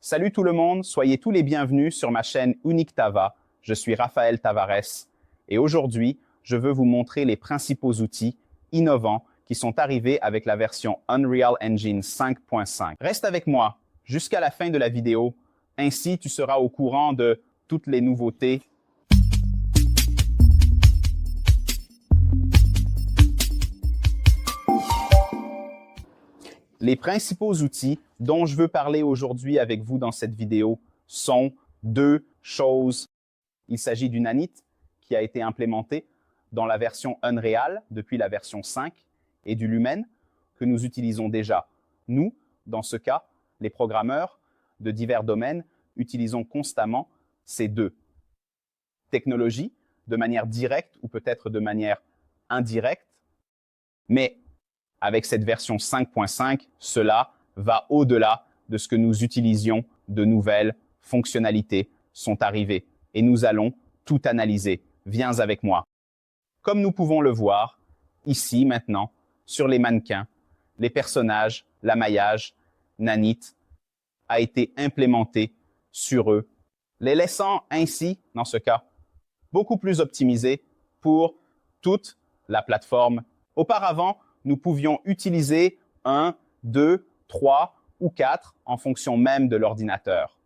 Salut tout le monde, soyez tous les bienvenus sur ma chaîne Unique Tava. Je suis Raphaël Tavares et aujourd'hui, je veux vous montrer les principaux outils innovants qui sont arrivés avec la version Unreal Engine 5.5. Reste avec moi jusqu'à la fin de la vidéo, ainsi tu seras au courant de toutes les nouveautés. Les principaux outils dont je veux parler aujourd'hui avec vous dans cette vidéo sont deux choses. Il s'agit du Nanit qui a été implémenté dans la version Unreal depuis la version 5 et du Lumen que nous utilisons déjà. Nous, dans ce cas, les programmeurs de divers domaines, utilisons constamment ces deux technologies de manière directe ou peut-être de manière indirecte, mais avec cette version 5.5, cela va au-delà de ce que nous utilisions. De nouvelles fonctionnalités sont arrivées et nous allons tout analyser. Viens avec moi. Comme nous pouvons le voir, ici maintenant, sur les mannequins, les personnages, l'amaillage, Nanit a été implémenté sur eux, les laissant ainsi, dans ce cas, beaucoup plus optimisés pour toute la plateforme. Auparavant, nous pouvions utiliser 1, 2, 3 ou 4 en fonction même de l'ordinateur.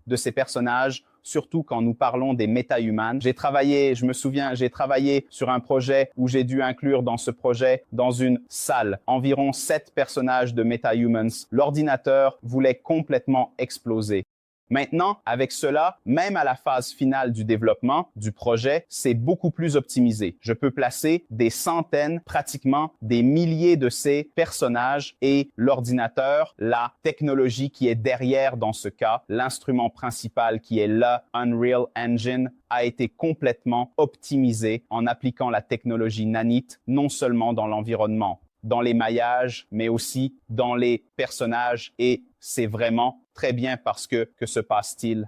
De ces personnages, surtout quand nous parlons des méta-humans. Je me souviens, j'ai travaillé sur un projet où j'ai dû inclure dans ce projet, dans une salle, environ 7 personnages de méta-humans. L'ordinateur voulait complètement exploser. Maintenant, avec cela, même à la phase finale du développement du projet, c'est beaucoup plus optimisé. Je peux placer des centaines, pratiquement des milliers de ces personnages et l'ordinateur, la technologie qui est derrière dans ce cas, l'instrument principal qui est le Unreal Engine, a été complètement optimisé en appliquant la technologie Nanit, non seulement dans l'environnement, dans les maillages, mais aussi dans les personnages et c'est vraiment très bien parce que se passe-t-il?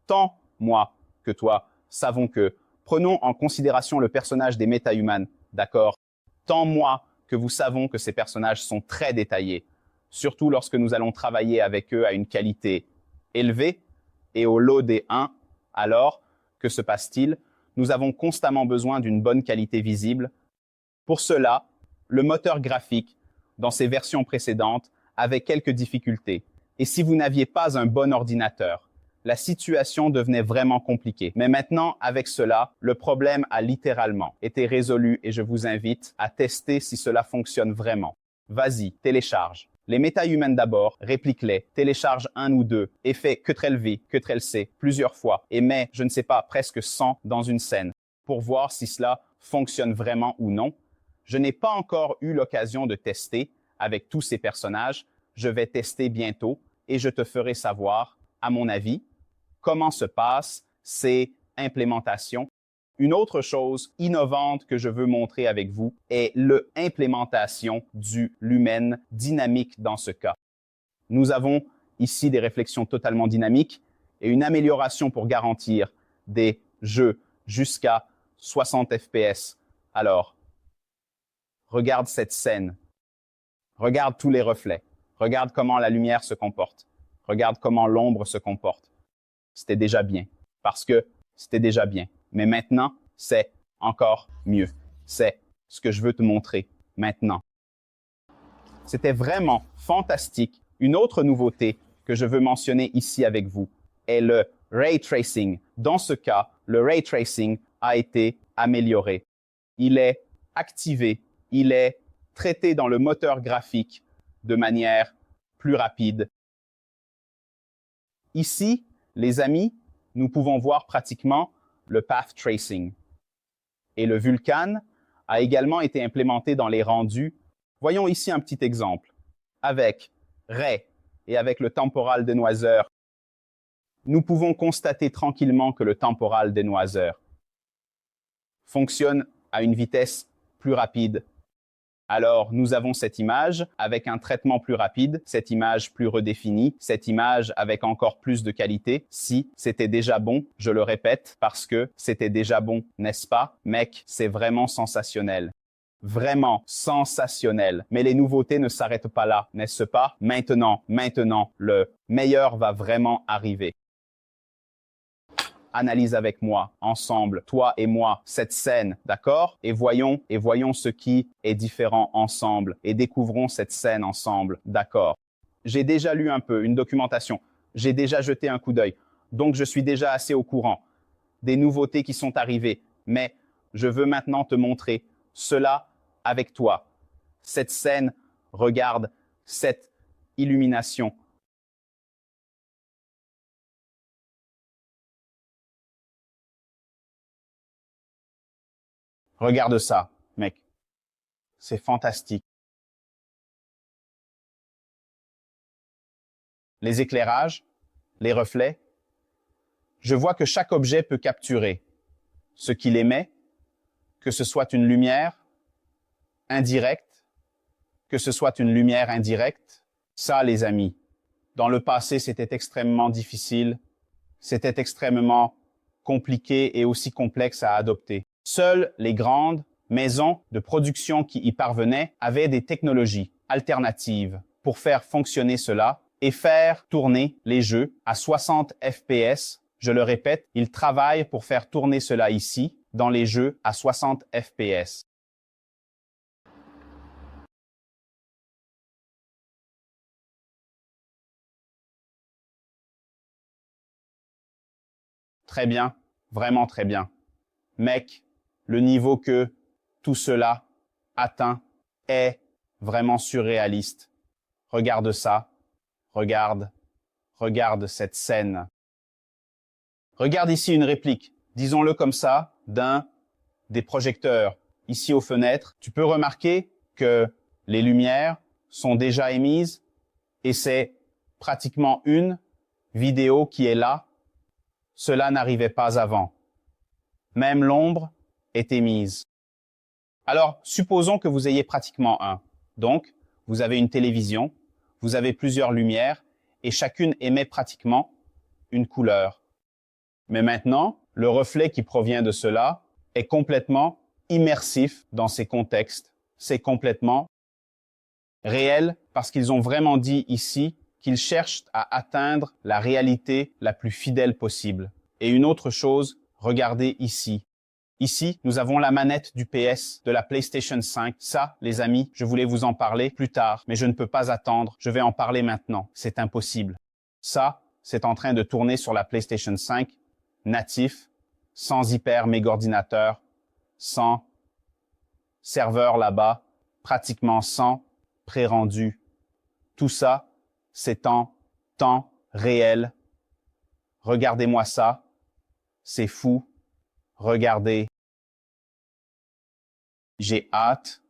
Tant moi que toi savons que, prenons en considération le personnage des méta-humans, d'accord? Tant moi que vous savons que ces personnages sont très détaillés, surtout lorsque nous allons travailler avec eux à une qualité élevée et au lot des 1, alors, que se passe-t-il? Nous avons constamment besoin d'une bonne qualité visible. Pour cela, le moteur graphique, dans ses versions précédentes, avait quelques difficultés. Et si vous n'aviez pas un bon ordinateur, la situation devenait vraiment compliquée. Mais maintenant, avec cela, le problème a littéralement été résolu et je vous invite à tester si cela fonctionne vraiment. Vas-y, télécharge. Les méta-humans d'abord, réplique-les, télécharge 1 ou 2 et fais Ctrl-V, Ctrl-C plusieurs fois et mets, je ne sais pas, presque 100 dans une scène pour voir si cela fonctionne vraiment ou non. Je n'ai pas encore eu l'occasion de tester avec tous ces personnages. Je vais tester bientôt et je te ferai savoir, à mon avis, comment se passent ces implémentations. Une autre chose innovante que je veux montrer avec vous est l'implémentation du Lumen dynamique dans ce cas. Nous avons ici des réflexions totalement dynamiques et une amélioration pour garantir des jeux jusqu'à 60 FPS. Alors, regarde cette scène. Regarde tous les reflets. Regarde comment la lumière se comporte. Regarde comment l'ombre se comporte. C'était déjà bien, parce que c'était déjà bien. Mais maintenant, c'est encore mieux. C'est ce que je veux te montrer maintenant. C'était vraiment fantastique. Une autre nouveauté que je veux mentionner ici avec vous est le Ray Tracing. Dans ce cas, le Ray Tracing a été amélioré. Il est activé. Il est traité dans le moteur graphique de manière plus rapide. Ici, les amis, nous pouvons voir pratiquement le Path Tracing. Et le Vulkan a également été implémenté dans les rendus. Voyons ici un petit exemple. Avec Ray et avec le temporal dénoiseur, nous pouvons constater tranquillement que le temporal dénoiseur fonctionne à une vitesse plus rapide. Alors, nous avons cette image avec un traitement plus rapide, cette image plus redéfinie, cette image avec encore plus de qualité. Si c'était déjà bon, je le répète, parce que c'était déjà bon, n'est-ce pas? Mec, c'est vraiment sensationnel. Vraiment sensationnel. Mais les nouveautés ne s'arrêtent pas là, n'est-ce pas? Maintenant, le meilleur va vraiment arriver. Analyse avec moi, ensemble, toi et moi, cette scène, d'accord? Et voyons ce qui est différent ensemble. Et découvrons cette scène ensemble, d'accord? J'ai déjà lu un peu, une documentation. J'ai déjà jeté un coup d'œil. Donc, je suis déjà assez au courant des nouveautés qui sont arrivées. Mais je veux maintenant te montrer cela avec toi. Cette scène, regarde cette illumination. Regarde ça, mec. C'est fantastique. Les éclairages, les reflets. Je vois que chaque objet peut capturer ce qu'il émet, que ce soit une lumière indirecte, que ce soit une lumière indirecte. Ça, les amis, dans le passé, c'était extrêmement difficile, c'était extrêmement compliqué et aussi complexe à adopter. Seules les grandes maisons de production qui y parvenaient avaient des technologies alternatives pour faire fonctionner cela et faire tourner les jeux à 60 FPS. Je le répète, ils travaillent pour faire tourner cela ici, dans les jeux à 60 FPS. Très bien, vraiment très bien. Mec, le niveau que tout cela atteint est vraiment surréaliste. Regarde ça, regarde cette scène. Regarde ici une réplique, disons-le comme ça, d'un des projecteurs. Ici aux fenêtres, tu peux remarquer que les lumières sont déjà émises et c'est pratiquement une vidéo qui est là. Cela n'arrivait pas avant. Même l'ombre est émise. Alors, supposons que vous ayez pratiquement un. Donc, vous avez une télévision, vous avez plusieurs lumières et chacune émet pratiquement une couleur. Mais maintenant, le reflet qui provient de cela est complètement immersif dans ces contextes. C'est complètement réel parce qu'ils ont vraiment dit ici qu'ils cherchent à atteindre la réalité la plus fidèle possible. Et une autre chose, regardez ici. Ici, nous avons la manette du PS, de la PlayStation 5. Ça, les amis, je voulais vous en parler plus tard, mais je ne peux pas attendre. Je vais en parler maintenant. C'est impossible. Ça, c'est en train de tourner sur la PlayStation 5, natif, sans hyper méga ordinateur, sans serveur là-bas, pratiquement sans pré-rendu. Tout ça, c'est en temps réel. Regardez-moi ça. C'est fou. Regardez. J'ai hâte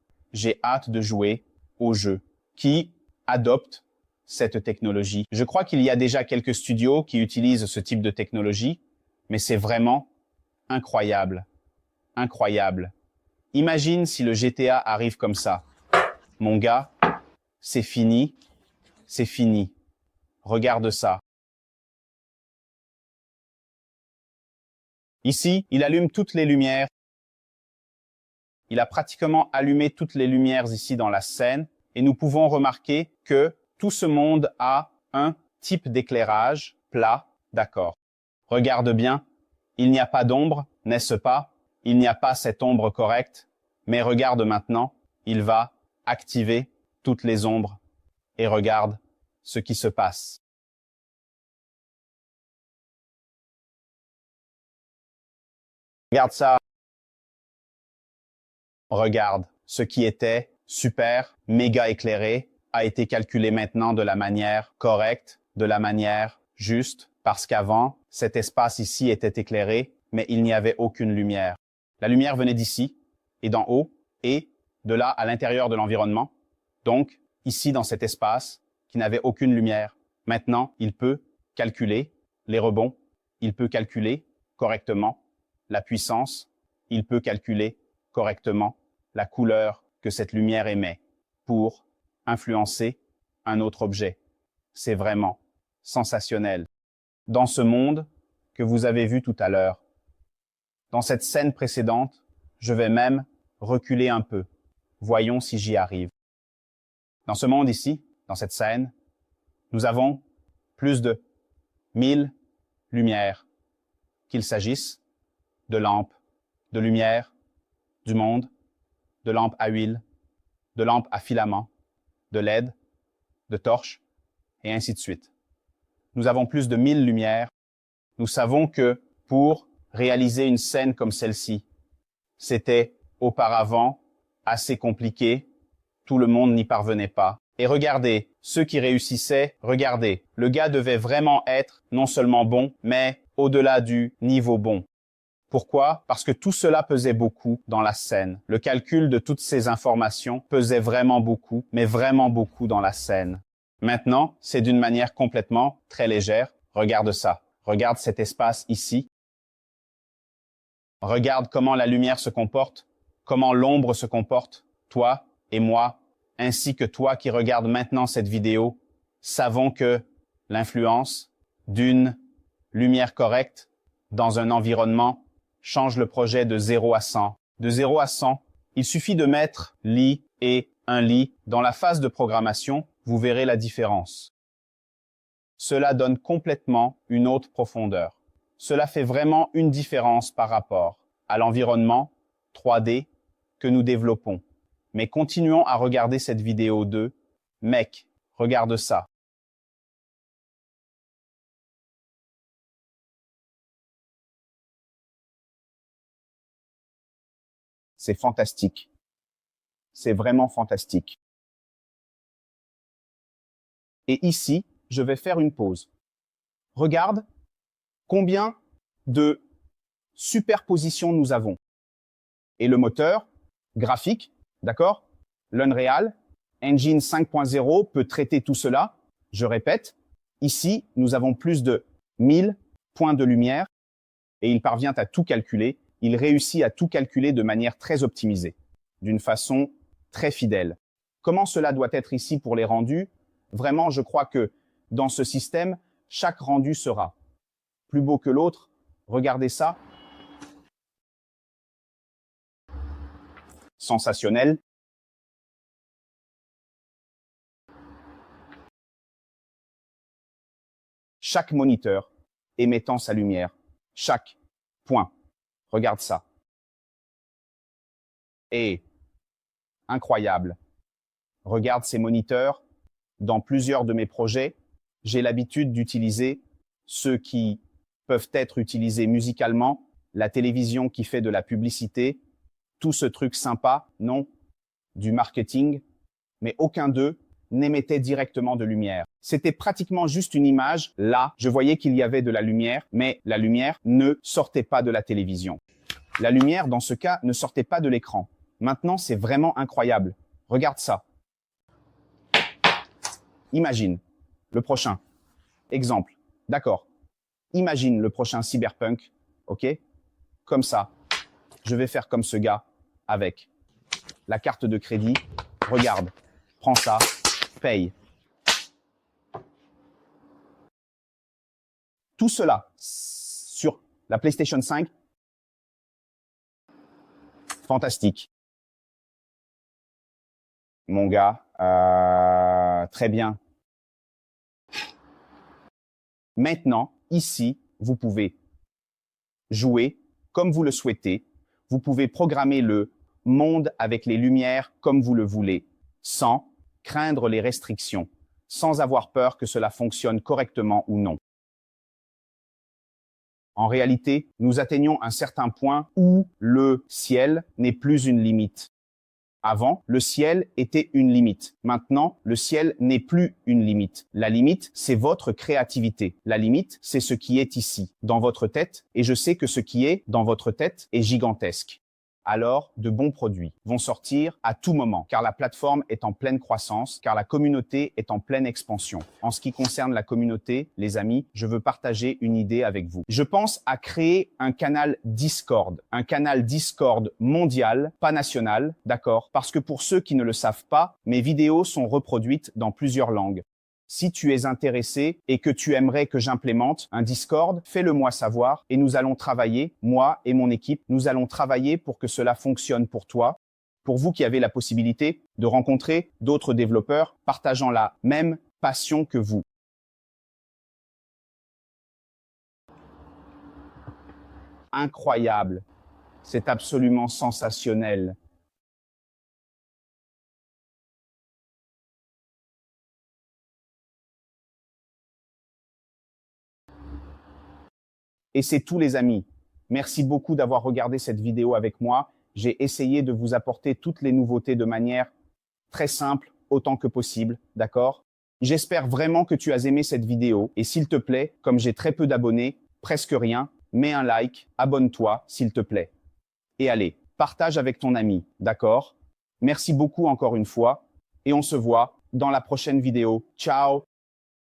de jouer au jeu qui adopte cette technologie. Je crois qu'il y a déjà quelques studios qui utilisent ce type de technologie, mais c'est vraiment incroyable. Incroyable. Imagine si le GTA arrive comme ça. Mon gars, c'est fini. C'est fini. Regarde ça. Ici, il allume toutes les lumières. Il a pratiquement allumé toutes les lumières ici dans la scène et nous pouvons remarquer que tout ce monde a un type d'éclairage plat, d'accord. Regarde bien, il n'y a pas d'ombre, n'est-ce pas? Il n'y a pas cette ombre correcte, mais regarde maintenant, il va activer toutes les ombres et regarde ce qui se passe. Regarde ça. Regarde, ce qui était super, méga éclairé, a été calculé maintenant de la manière correcte, de la manière juste, parce qu'avant, cet espace ici était éclairé, mais il n'y avait aucune lumière. La lumière venait d'ici, et d'en haut, et de là à l'intérieur de l'environnement. Donc, ici dans cet espace, qui n'avait aucune lumière. Maintenant, il peut calculer les rebonds, il peut calculer correctement la puissance, il peut calculer correctement la couleur que cette lumière émet pour influencer un autre objet. C'est vraiment sensationnel. Dans ce monde que vous avez vu tout à l'heure, dans cette scène précédente, je vais même reculer un peu. Voyons si j'y arrive. Dans ce monde ici, dans cette scène, nous avons plus de 1000 lumières, qu'il s'agisse de lampes, de lumière, du monde, de lampes à huile, de lampes à filament, de LED, de torches, et ainsi de suite. Nous avons plus de 1000 lumières. Nous savons que pour réaliser une scène comme celle-ci, c'était auparavant assez compliqué. Tout le monde n'y parvenait pas. Et regardez, ceux qui réussissaient, regardez, le gars devait vraiment être non seulement bon, mais au-delà du niveau bon. Pourquoi? Parce que tout cela pesait beaucoup dans la scène. Le calcul de toutes ces informations pesait vraiment beaucoup, mais vraiment beaucoup dans la scène. Maintenant, c'est d'une manière complètement très légère. Regarde ça. Regarde cet espace ici. Regarde comment la lumière se comporte, comment l'ombre se comporte. Toi et moi, ainsi que toi qui regardes maintenant cette vidéo, savons que l'influence d'une lumière correcte dans un environnement change le projet de 0 à 100. De 0 à 100, il suffit de mettre lit et un lit dans la phase de programmation, vous verrez la différence. Cela donne complètement une autre profondeur. Cela fait vraiment une différence par rapport à l'environnement 3D que nous développons. Mais continuons à regarder cette vidéo de « Mec, regarde ça ». C'est fantastique. C'est vraiment fantastique. Et ici, je vais faire une pause. Regarde combien de superpositions nous avons. Et le moteur graphique, d'accord? L'Unreal Engine 5.0 peut traiter tout cela. Je répète, ici, nous avons plus de 1000 points de lumière et il parvient à tout calculer. Il réussit à tout calculer de manière très optimisée, d'une façon très fidèle. Comment cela doit être ici pour les rendus? Vraiment, je crois que dans ce système, chaque rendu sera plus beau que l'autre. Regardez ça. Sensationnel. Chaque moniteur émettant sa lumière. Chaque point. Regarde ça. Et incroyable. Regarde ces moniteurs. Dans plusieurs de mes projets, j'ai l'habitude d'utiliser ceux qui peuvent être utilisés musicalement, la télévision qui fait de la publicité, tout ce truc sympa, non, du marketing, mais aucun d'eux n'émettait directement de lumière. C'était pratiquement juste une image. Là, je voyais qu'il y avait de la lumière, mais la lumière ne sortait pas de la télévision. La lumière, dans ce cas, ne sortait pas de l'écran. Maintenant, c'est vraiment incroyable. Regarde ça. Imagine le prochain exemple. D'accord. Imagine le prochain cyberpunk, ok? Comme ça. Je vais faire comme ce gars avec la carte de crédit. Regarde, prends ça, paye. Tout cela sur la PlayStation 5. Fantastique. Mon gars, très bien. Maintenant, ici, vous pouvez jouer comme vous le souhaitez. Vous pouvez programmer le monde avec les lumières comme vous le voulez, sans craindre les restrictions, sans avoir peur que cela fonctionne correctement ou non. En réalité, nous atteignons un certain point où le ciel n'est plus une limite. Avant, le ciel était une limite. Maintenant, le ciel n'est plus une limite. La limite, c'est votre créativité. La limite, c'est ce qui est ici, dans votre tête, et je sais que ce qui est dans votre tête est gigantesque. Alors, de bons produits vont sortir à tout moment, car la plateforme est en pleine croissance, car la communauté est en pleine expansion. En ce qui concerne la communauté, les amis, je veux partager une idée avec vous. Je pense à créer un canal Discord mondial, pas national, d'accord? Parce que pour ceux qui ne le savent pas, mes vidéos sont reproduites dans plusieurs langues. Si tu es intéressé et que tu aimerais que j'implémente un Discord, fais-le moi savoir et nous allons travailler, moi et mon équipe, nous allons travailler pour que cela fonctionne pour toi. pour vous qui avez la possibilité de rencontrer d'autres développeurs partageant la même passion que vous. Incroyable, c'est absolument sensationnel. Et c'est tout les amis. Merci beaucoup d'avoir regardé cette vidéo avec moi. J'ai essayé de vous apporter toutes les nouveautés de manière très simple, autant que possible, d'accord? J'espère vraiment que tu as aimé cette vidéo et s'il te plaît, comme j'ai très peu d'abonnés, presque rien, mets un like, abonne-toi s'il te plaît. Et allez, partage avec ton ami, d'accord? Merci beaucoup encore une fois et on se voit dans la prochaine vidéo. Ciao!